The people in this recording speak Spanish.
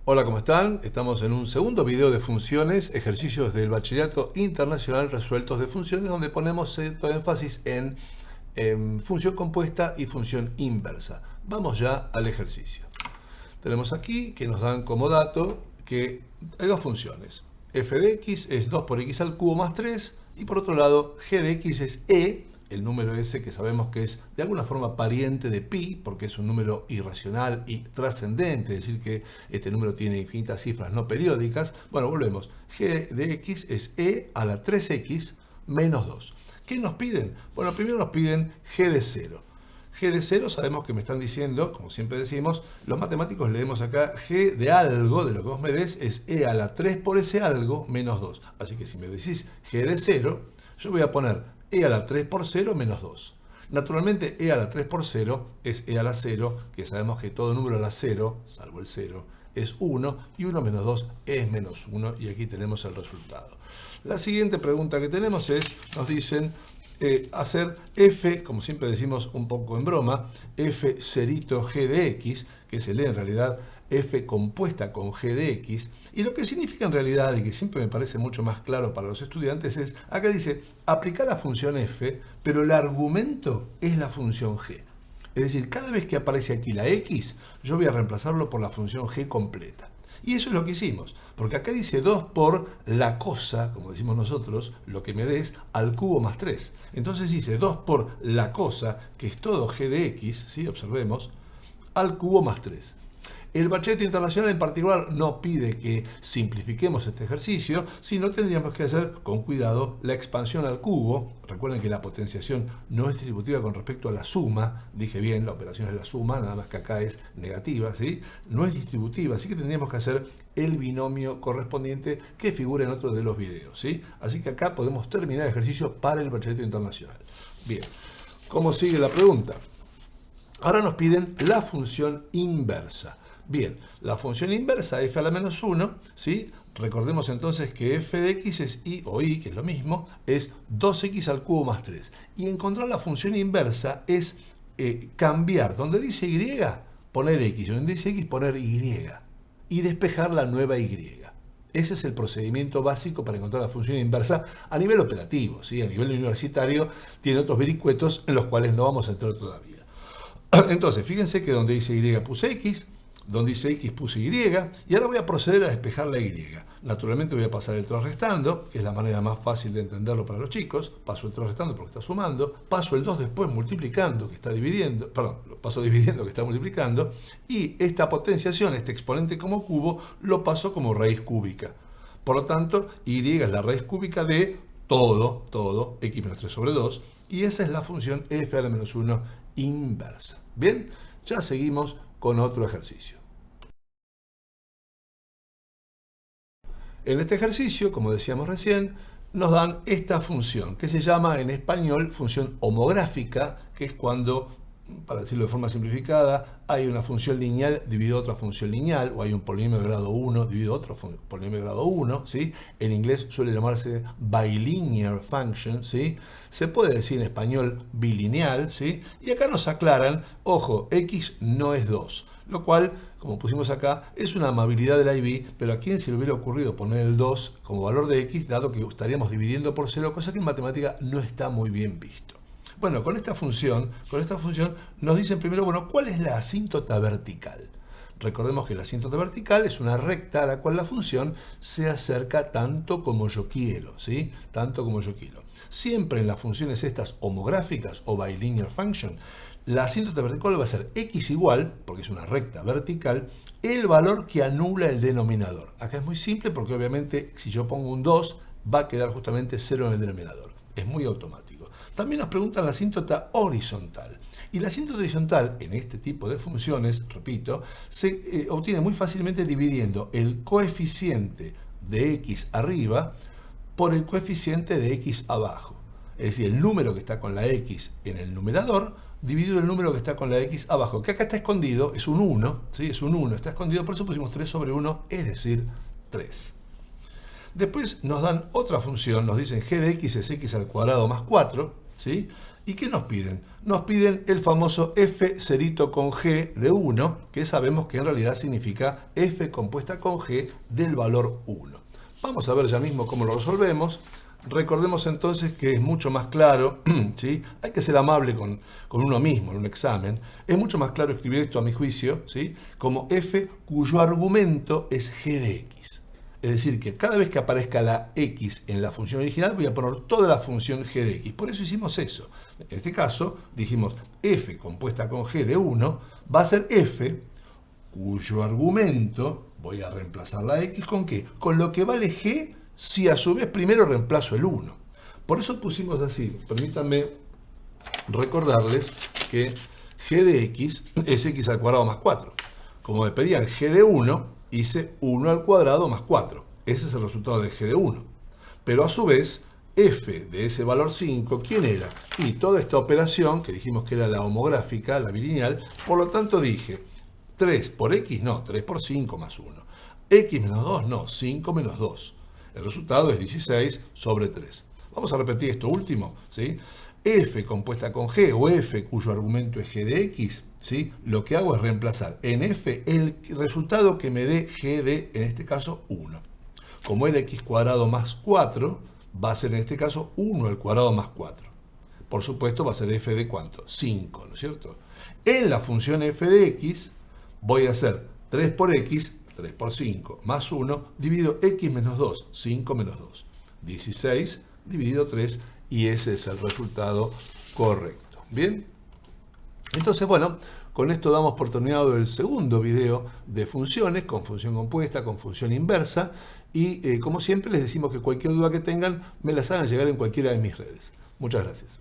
Hola, ¿cómo están? Estamos en un segundo video de funciones, ejercicios del Bachillerato Internacional resueltos de funciones, donde ponemos cierto énfasis en función compuesta y función inversa. Vamos ya al ejercicio. Tenemos aquí que nos dan como dato que hay dos funciones. F de x es 2 por x al cubo más 3 y por otro lado g de x es e, el número ese que sabemos que es de alguna forma pariente de pi, porque es un número irracional y trascendente, es decir que este número tiene infinitas cifras no periódicas. Bueno, volvemos. G de x es e a la 3x menos 2. ¿Qué nos piden? Bueno, primero nos piden g de 0. G de 0 sabemos que me están diciendo, como siempre decimos, los matemáticos leemos acá G de algo, de lo que vos me des, es E a la 3 por ese algo menos 2. Así que si me decís G de 0, yo voy a poner E a la 3 por 0 menos 2. Naturalmente E a la 3 por 0 es E a la 0, que sabemos que todo número a la 0, salvo el 0, es 1, y 1 menos 2 es menos 1, y aquí tenemos el resultado. La siguiente pregunta que tenemos es, nos dicen, hacer f, como siempre decimos un poco en broma, f cerito g de x, que se lee en realidad f compuesta con g de x, y lo que significa en realidad, y que siempre me parece mucho más claro para los estudiantes, es, acá dice, aplicar la función f, pero el argumento es la función g. Es decir, cada vez que aparece aquí la x, yo voy a reemplazarlo por la función g completa. Y eso es lo que hicimos, porque acá dice 2 por la cosa, como decimos nosotros, lo que me des, al cubo más 3. Entonces dice 2 por la cosa, que es todo g de x, ¿sí? Observemos, al cubo más 3. El Bachillerato Internacional en particular no pide que simplifiquemos este ejercicio, sino tendríamos que hacer con cuidado la expansión al cubo. Recuerden que la potenciación no es distributiva con respecto a la suma. Dije bien, la operación es la suma, nada más que acá es negativa, ¿sí? No es distributiva, así que tendríamos que hacer el binomio correspondiente que figura en otro de los videos, ¿sí? Así que acá podemos terminar el ejercicio para el Bachillerato Internacional. Bien, ¿cómo sigue la pregunta? Ahora nos piden la función inversa. Bien, la función inversa f a la menos 1, ¿sí? Recordemos entonces que f de x es y o y, que es lo mismo, es 2x al cubo más 3. Y encontrar la función inversa es cambiar, donde dice y, poner x, donde dice x, poner y. Y despejar la nueva y. Ese es el procedimiento básico para encontrar la función inversa a nivel operativo, ¿sí? A nivel universitario tiene otros vericuetos en los cuales no vamos a entrar todavía. Entonces, fíjense que donde dice y puse x, donde dice x puse y, y ahora voy a proceder a despejar la y. Naturalmente voy a pasar el 3 restando, que es la manera más fácil de entenderlo para los chicos. Paso el 3 restando porque está sumando, paso el 2 después multiplicando, que está dividiendo, perdón, lo paso dividiendo, que está multiplicando, y esta potenciación, este exponente como cubo, lo paso como raíz cúbica. Por lo tanto, y es la raíz cúbica de todo, x menos 3 sobre 2, y esa es la función f a la menos 1 inversa. Bien, ya seguimos con otro ejercicio. En este ejercicio, como decíamos recién, nos dan esta función, que se llama en español función homográfica, que es cuando, para decirlo de forma simplificada, hay una función lineal dividido a otra función lineal, o hay un polinomio de grado 1 dividido a otro polinomio de grado 1, ¿sí? En inglés suele llamarse bilinear function, ¿sí? Se puede decir en español bilineal, ¿sí? Y acá nos aclaran, ojo, x no es 2, lo cual, como pusimos acá, es una amabilidad de la IB, pero a quién se le hubiera ocurrido poner el 2 como valor de x, dado que estaríamos dividiendo por 0, cosa que en matemática no está muy bien visto. Bueno, con esta función nos dicen primero, bueno, ¿cuál es la asíntota vertical? Recordemos que la asíntota vertical es una recta a la cual la función se acerca tanto como yo quiero, ¿sí? Tanto como yo quiero. Siempre en las funciones estas homográficas o bilinear function, la asíntota vertical va a ser x igual, porque es una recta vertical, el valor que anula el denominador. Acá es muy simple porque obviamente si yo pongo un 2 va a quedar justamente 0 en el denominador. Es muy automático. También nos preguntan la asíntota horizontal. Y la asíntota horizontal en este tipo de funciones, repito, se obtiene muy fácilmente dividiendo el coeficiente de x arriba por el coeficiente de x abajo. Es decir, el número que está con la x en el numerador dividido el número que está con la x abajo, que acá está escondido, es un 1, ¿sí? Es un 1, está escondido, por eso pusimos 3 sobre 1, es decir, 3. Después nos dan otra función, nos dicen g de x es x al cuadrado más 4, ¿sí? ¿Y qué nos piden? Nos piden el famoso f cerito con g de 1, que sabemos que en realidad significa f compuesta con g del valor 1. Vamos a ver ya mismo cómo lo resolvemos. Recordemos entonces que es mucho más claro, ¿sí? Hay que ser amable con uno mismo en un examen. Es mucho más claro escribir esto a mi juicio, ¿sí? Como f cuyo argumento es g de x. Es decir, que cada vez que aparezca la x en la función original voy a poner toda la función g de x. Por eso hicimos eso. En este caso dijimos f compuesta con g de 1 va a ser f cuyo argumento, voy a reemplazar la x ¿con qué? Con lo que vale g si a su vez primero reemplazo el 1. Por eso pusimos así. Permítanme recordarles que g de x es x al cuadrado más 4. Como me pedían g de 1, hice 1 al cuadrado más 4. Ese es el resultado de g de 1. Pero a su vez, f de ese valor 5, ¿quién era? Y toda esta operación, que dijimos que era la homográfica, la bilineal, por lo tanto dije, 3 por x, no, 3 por 5 más 1. X menos 2, no, 5 menos 2. El resultado es 16 sobre 3. Vamos a repetir esto último, ¿sí? F compuesta con g o f cuyo argumento es g de x, ¿sí? Lo que hago es reemplazar en f el resultado que me dé g de, en este caso, 1. Como era x cuadrado más 4, va a ser en este caso 1 al cuadrado más 4. Por supuesto va a ser f de ¿cuánto? 5, ¿no es cierto? En la función f de x voy a hacer 3 por x, 3 por 5, más 1, dividido x menos 2, 5 menos 2. 16 dividido 3, y ese es el resultado correcto. ¿Bien? Entonces, bueno, con esto damos por terminado el segundo video de funciones, con función compuesta, con función inversa, y como siempre les decimos que cualquier duda que tengan, me las hagan llegar en cualquiera de mis redes. Muchas gracias.